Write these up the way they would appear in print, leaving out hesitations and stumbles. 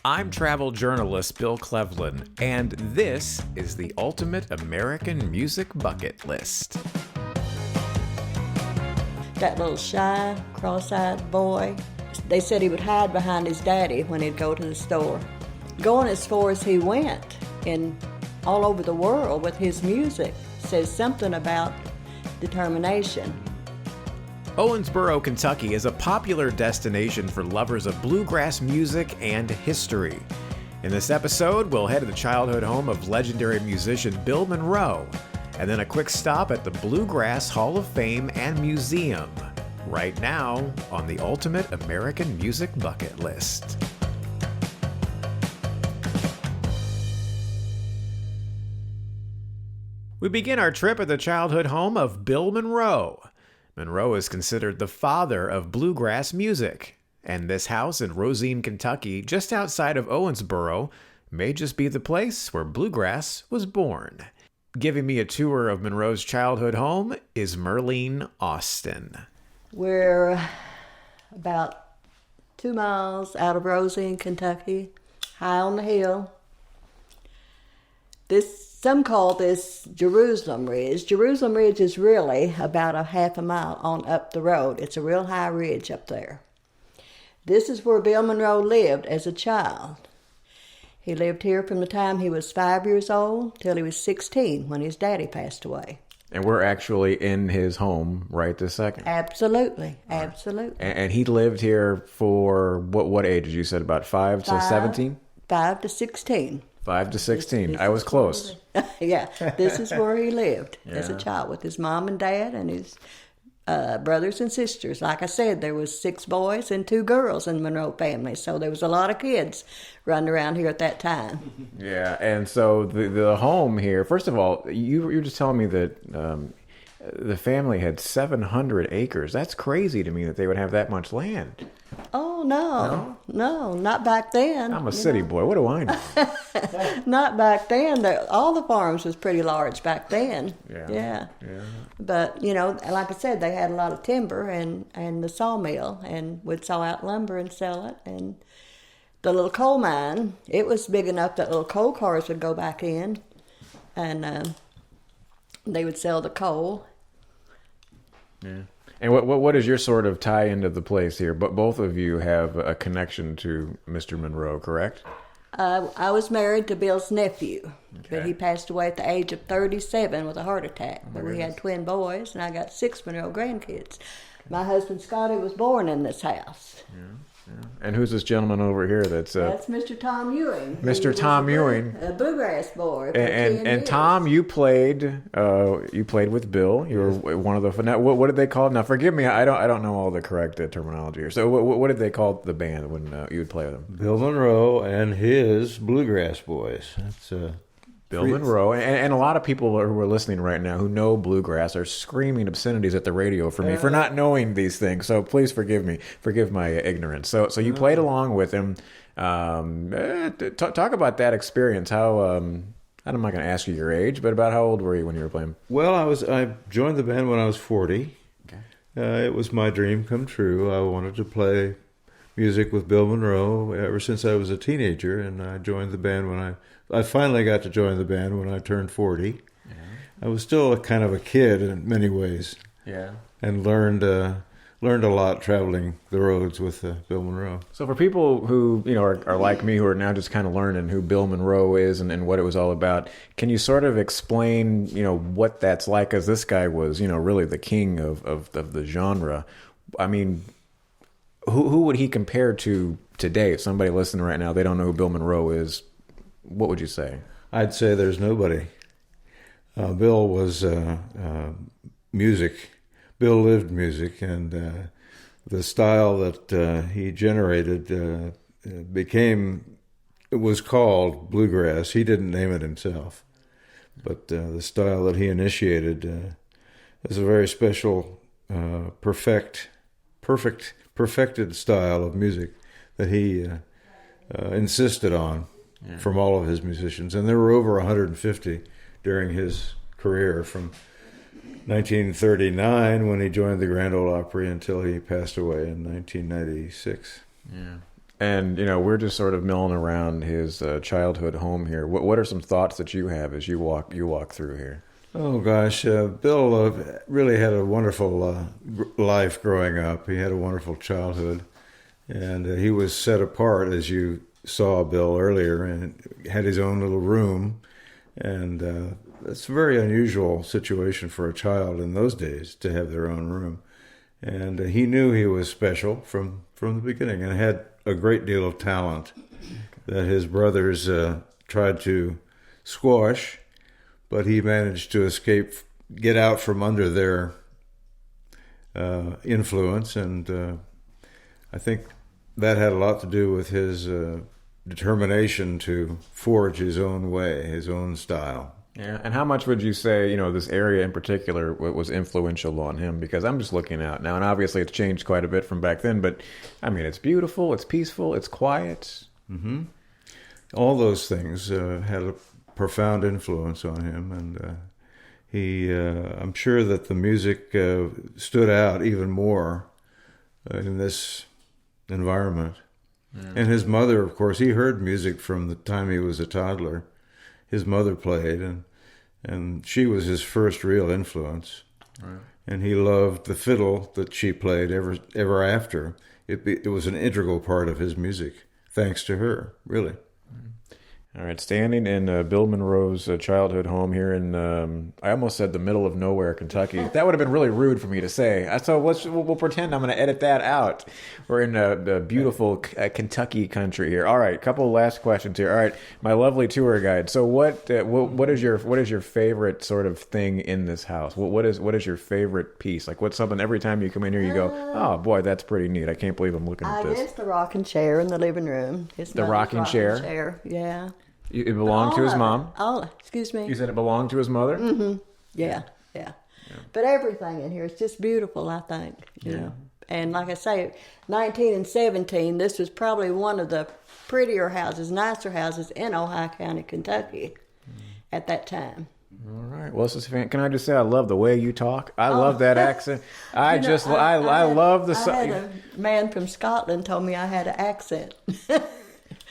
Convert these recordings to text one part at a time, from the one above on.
I'm travel journalist Bill Cleveland, and this is the Ultimate American Music Bucket List. That little shy, cross-eyed boy, they said he would hide behind his daddy when he'd go to the store. Going as far as he went in all over the world with his music says something about determination. Owensboro, Kentucky is a popular destination for lovers of bluegrass music and history. In this episode, we'll head to the childhood home of legendary musician Bill Monroe, and then a quick stop at the Bluegrass Hall of Fame and Museum, right now on the Ultimate American Music Bucket List. We begin our trip at the childhood home of Bill Monroe. Monroe is considered the father of bluegrass music, and this house in Rosine, Kentucky, just outside of Owensboro, may just be the place where bluegrass was born. Giving me a tour of Monroe's childhood home is Merlene Austin. We're about 2 miles out of Rosine, Kentucky, high on the hill. Some call this Jerusalem Ridge. Jerusalem Ridge is really about a half a mile on up the road. It's a real high ridge up there. This is where Bill Monroe lived as a child. He lived here from the time he was 5 years old till he was 16 when his daddy passed away. And we're actually in his home right this second. Absolutely, absolutely. And he lived here for what age? You said about 5 to 17? 5 to 16. 5 to 16. I was close. Yeah, this is where he lived as a child with his mom and dad and his brothers and sisters. Like I said, there was 6 boys and 2 girls in the Monroe family, so there was a lot of kids running around here at that time. Yeah, and so the home here, first of all, you were just telling me that the family had 700 acres. That's crazy to me that they would have that much land. Oh, no, not back then. I'm a city boy. What do I know? Not back then. All the farms was pretty large back then. Yeah. But, like I said, they had a lot of timber and the sawmill, and would saw out lumber and sell it. And the little coal mine, it was big enough that little coal cars would go back in, and they would sell the coal. Yeah. And what is your sort of tie into the place here? But both of you have a connection to Mr. Monroe, correct? I was married to Bill's nephew, but he passed away at the age of 37 with a heart attack. But we had twin boys, and I got 6 Monroe grandkids. My husband Scotty was born in this house. Yeah. And who's this gentleman over here? That's Mr. Tom Ewing. Mr. Tom Ewing, a bluegrass boy. And Tom, you played with Bill. You were one of the. Now, what did they call it? Now, forgive me, I don't know all the correct terminology here. So, what did they call the band when you would play with them? Bill Monroe and his Bluegrass Boys. That's Bill Monroe, and a lot of people who are listening right now who know bluegrass are screaming obscenities at the radio for me for not knowing these things. So please forgive my ignorance. So you played along with him. Talk about that experience. How I'm not going to ask you your age, but about how old were you when you were playing? Well, I joined the band when I was 40. Okay. It was my dream come true. I wanted to play music with Bill Monroe ever since I was a teenager, and I joined the band when I finally got to join the band when I turned 40. Yeah. I was still kind of a kid in many ways. Yeah. And learned a lot traveling the roads with Bill Monroe. So for people who are like me, who are now just kind of learning who Bill Monroe is and what it was all about, can you sort of explain what that's like? Because this guy was really the king of the genre. I mean, who would he compare to today? If somebody listening right now, they don't know who Bill Monroe is, what would you say? I'd say there's nobody. Bill was music. Bill lived music, and the style that he generated was called bluegrass. He didn't name it himself, but the style that he initiated is a very special, perfected style of music that he insisted on from all of his musicians. And there were over 150 during his career from 1939 when he joined the Grand Ole Opry until he passed away in 1996. Yeah. And, you know, we're just sort of milling around his childhood home here. What are some thoughts that you have as you walk through here? Oh, gosh. Bill really had a wonderful life growing up. He had a wonderful childhood. And he was set apart, as you saw Bill earlier, and had his own little room. And it's a very unusual situation for a child in those days to have their own room. And he knew he was special from the beginning and had a great deal of talent that his brothers tried to squash, but he managed to get out from under their influence. And I think that had a lot to do with his determination to forge his own way, his own style. Yeah, and how much would you say, you know, this area in particular was influential on him? Because I'm just looking out now, and obviously it's changed quite a bit from back then, but, I mean, it's beautiful, it's peaceful, it's quiet. Mm-hmm. All those things had a profound influence on him, and I'm sure that the music stood out even more in this environment. Yeah. And his mother, of course, he heard music from the time he was a toddler. His mother played, and she was his first real influence. Right. And he loved the fiddle that she played ever after. It was an integral part of his music, thanks to her, really. All right, standing in Bill Monroe's childhood home here in, I almost said the middle of nowhere, Kentucky. That would have been really rude for me to say. So we'll pretend I'm going to edit that out. We're in the beautiful Kentucky country here. All right, couple of last questions here. All right, my lovely tour guide. So what is your favorite sort of thing in this house? What is your favorite piece? Like, what's something every time you come in here you go, oh boy, that's pretty neat. I can't believe I'm looking at this. I guess the rocking chair in the living room. It's the rocking chair? Yeah. It belonged to his mom? Excuse me? You said it belonged to his mother? Mm-hmm. Yeah. But everything in here is just beautiful, I think. You know. And like I say, 19 and 17, this was probably one of the prettier houses, nicer houses in Ohio County, Kentucky at that time. All right. Well, can I just say I love the way you talk? I love that accent. I love the... I had a man from Scotland told me I had an accent.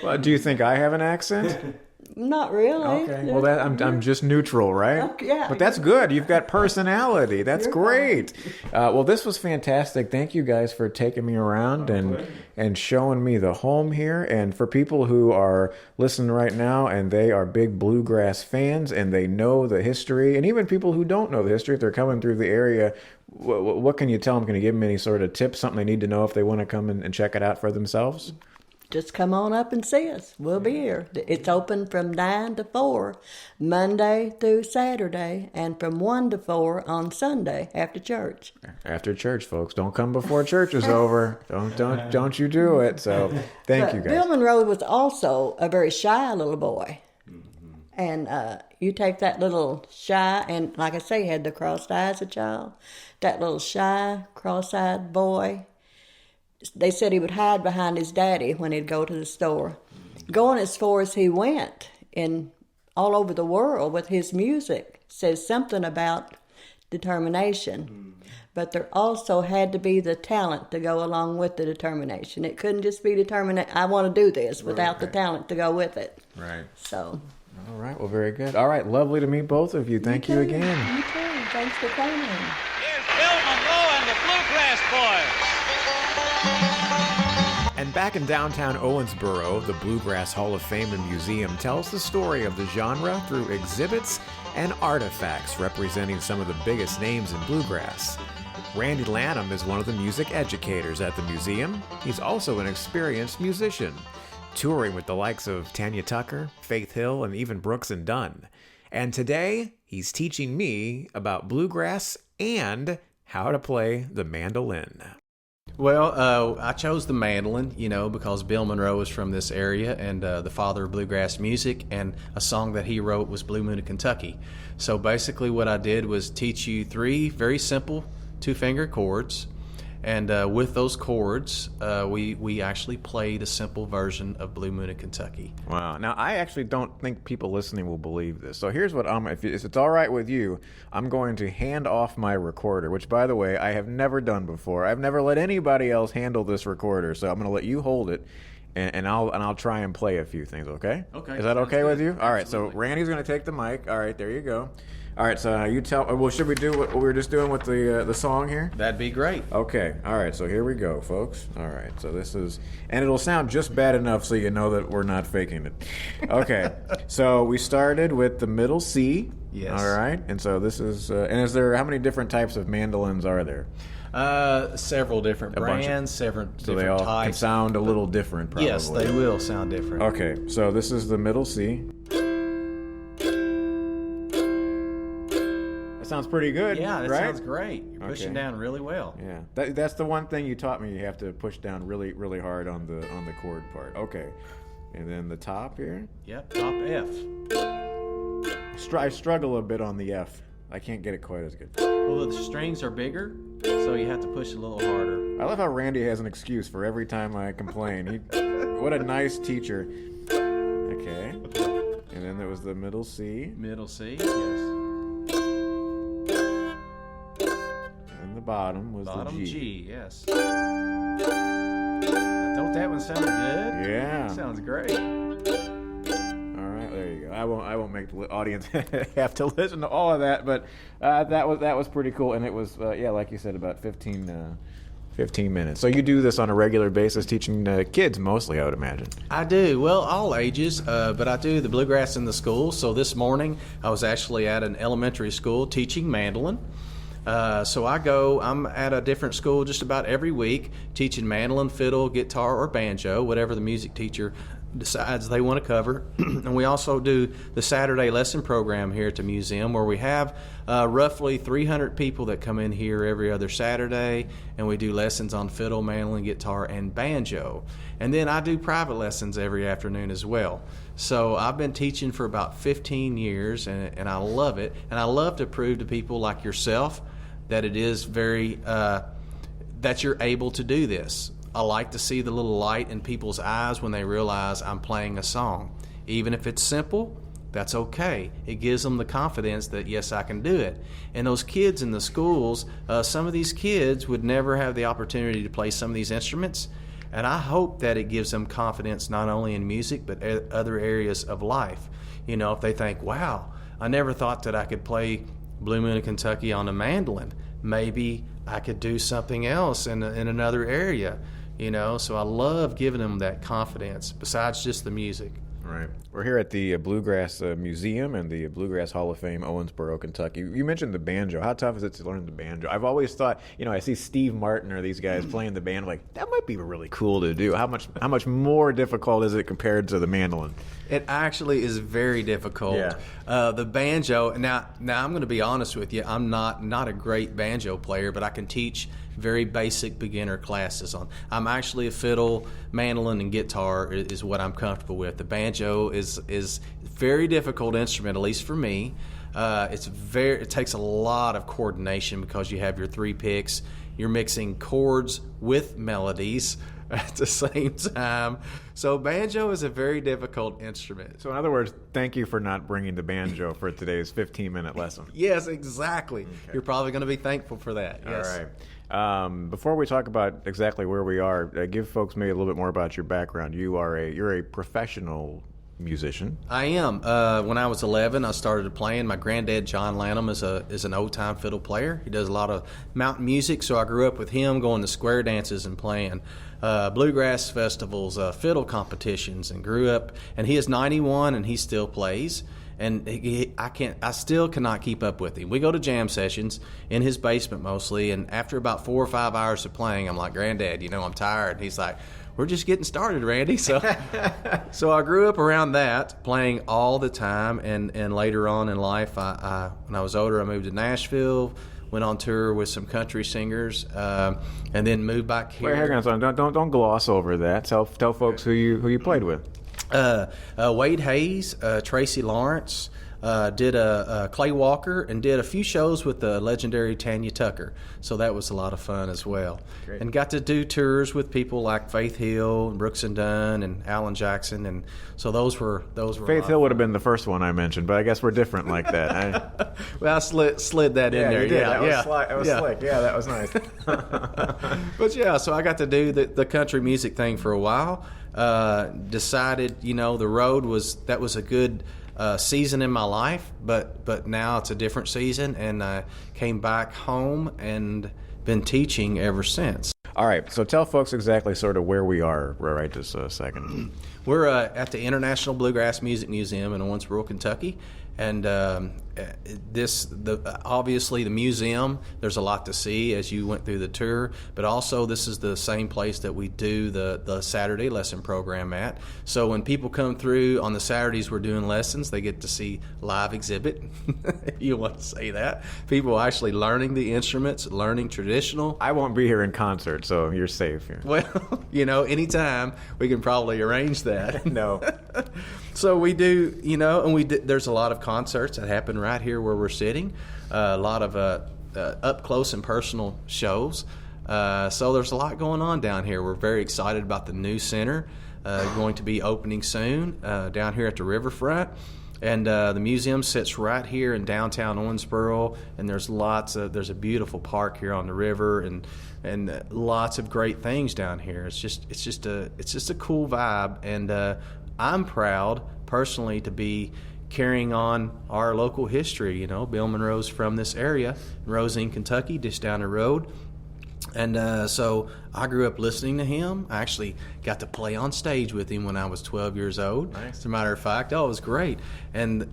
Well, do you think I have an accent? Not really. Okay. Well, I'm just neutral, right? Okay, yeah. But that's good. You've got personality. That's great. Well, this was fantastic. Thank you guys for taking me around and showing me the home here. And for people who are listening right now and they are big Bluegrass fans and they know the history, and even people who don't know the history, if they're coming through the area, what can you tell them? Can you give them any sort of tips, something they need to know if they want to come and check it out for themselves? Just come on up and see us. We'll be here. It's open from 9 to 4, Monday through Saturday, and from 1 to 4 on Sunday after church. After church, folks. Don't come before church is over. Don't you do it. So thank you guys. Bill Monroe was also a very shy little boy. Mm-hmm. And you take that little shy, and like I say, he had the crossed eyes as a child. That little shy, cross-eyed boy. They said he would hide behind his daddy when he'd go to the store. Going as far as he went all over the world with his music says something about determination. But there also had to be the talent to go along with the determination. It couldn't just be determined, I want to do this, without the talent to go with it. Right. So. All right. Well, very good. All right. Lovely to meet both of you. Thank you again. You too. Thanks for coming. Here's Bill Monroe and the Bluegrass Boys. And back in downtown Owensboro, the Bluegrass Hall of Fame and Museum tells the story of the genre through exhibits and artifacts representing some of the biggest names in bluegrass. Randy Lanham is one of the music educators at the museum. He's also an experienced musician, touring with the likes of Tanya Tucker, Faith Hill, and even Brooks and Dunn. And today, he's teaching me about bluegrass and how to play the mandolin. Well, I chose the mandolin, because Bill Monroe is from this area and the father of bluegrass music, and a song that he wrote was Blue Moon of Kentucky. So basically what I did was teach you 3 very simple 2-finger chords, And with those chords, we actually played a simple version of Blue Moon of Kentucky. Wow. Now, I actually don't think people listening will believe this. So here's what if it's all right with you, I'm going to hand off my recorder, which, by the way, I have never done before. I've never let anybody else handle this recorder, so I'm going to let you hold it, and I'll try and play a few things, okay? Okay. Is that okay with you? All right, Absolutely. so Randy's going to take the mic. All right, there you go. All right, so you tell. Well, should we do what we were just doing with the song here? That'd be great. Okay. All right. So here we go, folks. All right. So this is, and it'll sound just bad enough so you know that we're not faking it. Okay. So we started with the middle C. Yes. All right. And so this is, and is there, how many different types of mandolins are there? Several different brands, several So different they all types. can sound a little different, probably. Yes, they will sound different. Okay. So this is the middle C. That sounds pretty good. Yeah, that right? sounds great. You're pushing Okay. down really well. Yeah, that's the one thing you taught me. You have to push down really, really hard on the chord part. Okay, and then the top here. Yep, top F. I struggle a bit on the F. I can't get it quite as good. Well, the strings are bigger, so you have to push a little harder. I love how Randy has an excuse for every time I complain. What a nice teacher. Okay, and then there was the middle C. Middle C, yes. And the bottom was Bottom the G, yes. I thought that one sounded good. Yeah. Sounds great. All right, there you go. I won't make the audience have to listen to all of that, but that was pretty cool, and it was like you said, about 15 minutes. So you do this on a regular basis, teaching kids mostly, I would imagine. I do. Well, all ages, but I do the bluegrass in the school. So this morning I was actually at an elementary school teaching mandolin. So I'm at a different school just about every week, teaching mandolin, fiddle, guitar, or banjo, whatever the music teacher decides they want to cover. And we also do the Saturday lesson program here at the museum, where we have roughly 300 people that come in here every other Saturday, and we do lessons on fiddle, mandolin, guitar, and banjo. And then I do private lessons every afternoon as well. So I've been teaching for about 15 years, and I love it. And I love to prove to people like yourself that it is very, that you're able to do this. I like to see the little light in people's eyes when they realize I'm playing a song. Even if it's simple, that's okay. It gives them the confidence that, yes, I can do it. And those kids in the schools, some of these kids would never have the opportunity to play some of these instruments. And I hope that it gives them confidence not only in music, but other areas of life. You know, if they think, wow, I never thought that I could play Blue Moon of Kentucky on a mandolin. Maybe I could do something else in another area. You know, so I love giving them that confidence besides just the music. Right. We're here at the Bluegrass Museum and the Bluegrass Hall of Fame, Owensboro, Kentucky. You mentioned the banjo. How tough is it to learn the banjo? I've always thought, I see Steve Martin or these guys playing the band, I'm like, that might be really cool to do. How much more difficult is it compared to the mandolin? It actually is very difficult. Yeah. The banjo, now I'm going to be honest with you, I'm not a great banjo player, but I can teach very basic beginner classes on. I'm actually a fiddle, mandolin, and guitar is what I'm comfortable with. The banjo is very difficult instrument, at least for me. It takes a lot of coordination because you have your three picks. You're mixing chords with melodies at the same time. So banjo is a very difficult instrument. So in other words, thank you for not bringing the banjo for today's 15-minute lesson. Yes, exactly. Okay. You're probably going to be thankful for that. Yes. All right. Before we talk about exactly where we are, give folks maybe a little bit more about your background. You're a professional musician. I am. When I was 11, I started playing. My granddad, John Lanham, is an old-time fiddle player. He does a lot of mountain music, so I grew up with him going to square dances and playing bluegrass festivals, fiddle competitions, and grew up. And he is 91, and he still plays. And I still cannot keep up with him. We go to jam sessions in his basement mostly, and after about 4 or 5 hours of playing, I'm like, Granddad, I'm tired. And he's like, we're just getting started, Randy. So I grew up around that, playing all the time, and later on in life, when I was older, I moved to Nashville, went on tour with some country singers, and then moved back here. Wait, hang on, son. Don't gloss over that. Tell folks who you played with. Wade Hayes, Tracy Lawrence, did a Clay Walker, and did a few shows with the legendary Tanya Tucker. So that was a lot of fun as well. Great. And got to do tours with people like Faith Hill, and Brooks and Dunn, and Alan Jackson, and so those were Faith Hill would have been the first one I mentioned, but I guess we're different like that. Well, I slid that in there. You did. Yeah, That was slick. Yeah, that was nice. But yeah, so I got to do the country music thing for a while. Decided, the road was a good season in my life, but now it's a different season, and I came back home and been teaching ever since. All right, so tell folks exactly sort of where we are right this second. We're at the International Bluegrass Music Museum in Owensboro, Kentucky, and obviously the museum, there's a lot to see as you went through the tour, but also this is the same place that we do the Saturday lesson program at. So when people come through on the Saturdays, we're doing lessons, they get to see live exhibit, if you want to say that. People actually learning the instruments, learning traditional. I won't be here in concert, so you're safe here. Well, anytime we can probably arrange that. No. So we do, there's a lot of concerts that happen right here where we're sitting, a lot of up close and personal shows. So there's a lot going on down here. We're very excited about the new center going to be opening soon down here at the riverfront. And the museum sits right here in downtown Owensboro, and there's a beautiful park here on the river, and lots of great things down here. It's just a cool vibe, and I'm proud personally to be carrying on our local history. Bill Monroe's from this area, Rosine, Kentucky, just down the road. And so I grew up listening to him. I actually got to play on stage with him when I was 12 years old. Nice. As a matter of fact, it was great. And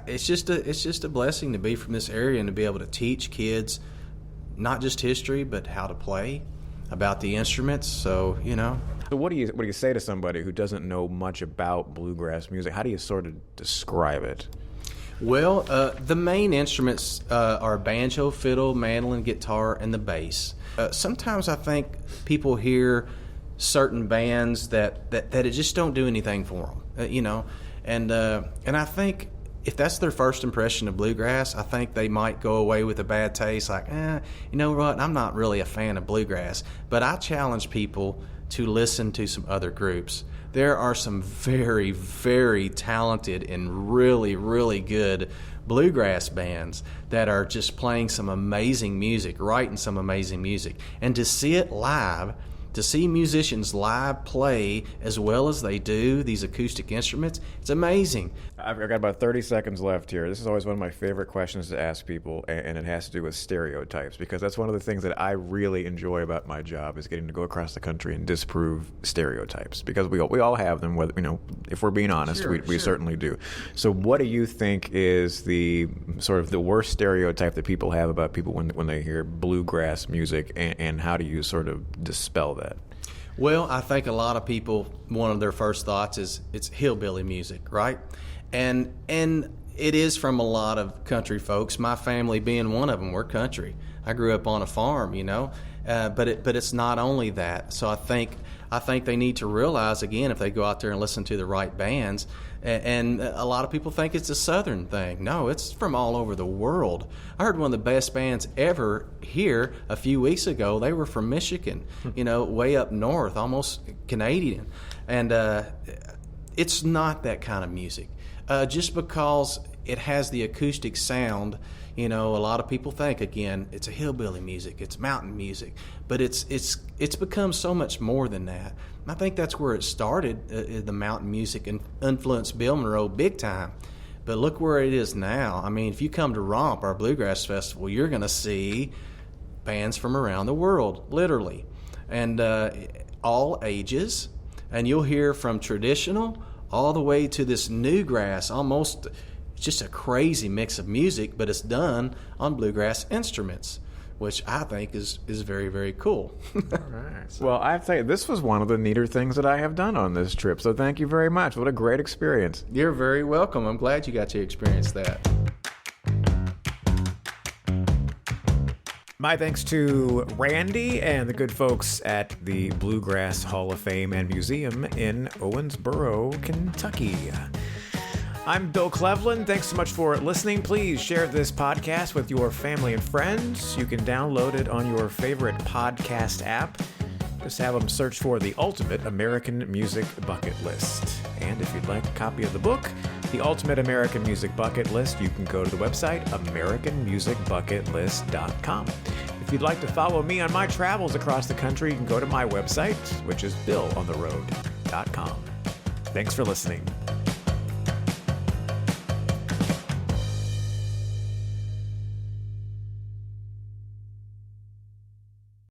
it's just a blessing to be from this area and to be able to teach kids not just history, but how to play, about the instruments. So, So what do you say to somebody who doesn't know much about bluegrass music? How do you sort of describe it? Well, the main instruments are banjo, fiddle, mandolin, guitar, and the bass. Sometimes I think people hear certain bands that it just don't do anything for them, and I think if that's their first impression of bluegrass, I think they might go away with a bad taste, like, you know what, I'm not really a fan of bluegrass. But I challenge people to listen to some other groups. There are some very, very talented and really, really good bluegrass bands that are just playing some amazing music, writing some amazing music. And to see it live, to see musicians live play as well as they do these acoustic instruments, it's amazing. I've got about 30 seconds left here. This is always one of my favorite questions to ask people, and it has to do with stereotypes, because that's one of the things that I really enjoy about my job, is getting to go across the country and disprove stereotypes, because we all have them. Whether if we're being honest, we certainly do. So, what do you think is the sort of the worst stereotype that people have about people when they hear bluegrass music, and how do you sort of dispel that? Well, I think a lot of people, one of their first thoughts is it's hillbilly music, right? And it is from a lot of country folks. My family being one of them, we're country. I grew up on a farm, but it's not only that. So I think they need to realize, again, if they go out there and listen to the right bands, and a lot of people think it's a Southern thing. No, it's from all over the world. I heard one of the best bands ever here a few weeks ago. They were from Michigan, way up north, almost Canadian. And it's not that kind of music. Just because it has the acoustic sound, a lot of people think, again, it's a hillbilly music, it's mountain music, but it's become so much more than that. I think that's where it started. The mountain music influenced Bill Monroe big time, but look where it is now. I mean, if you come to Romp, our bluegrass festival, you're going to see bands from around the world, literally, and all ages, and you'll hear from traditional all the way to this new grass, almost just a crazy mix of music, but it's done on bluegrass instruments, which I think is very, very cool. All right. Well, I have to tell you, this was one of the neater things that I have done on this trip, so thank you very much. What a great experience. You're very welcome. I'm glad you got to experience that. My thanks to Randy and the good folks at the Bluegrass Hall of Fame and Museum in Owensboro, Kentucky. I'm Bill Cleveland. Thanks so much for listening. Please share this podcast with your family and friends. You can download it on your favorite podcast app. Just have them search for The Ultimate American Music Bucket List. And if you'd like a copy of the book, The Ultimate American Music Bucket List, you can go to the website americanmusicbucketlist.com. If you'd like to follow me on my travels across the country, you can go to my website, which is billontheroad.com. Thanks for listening.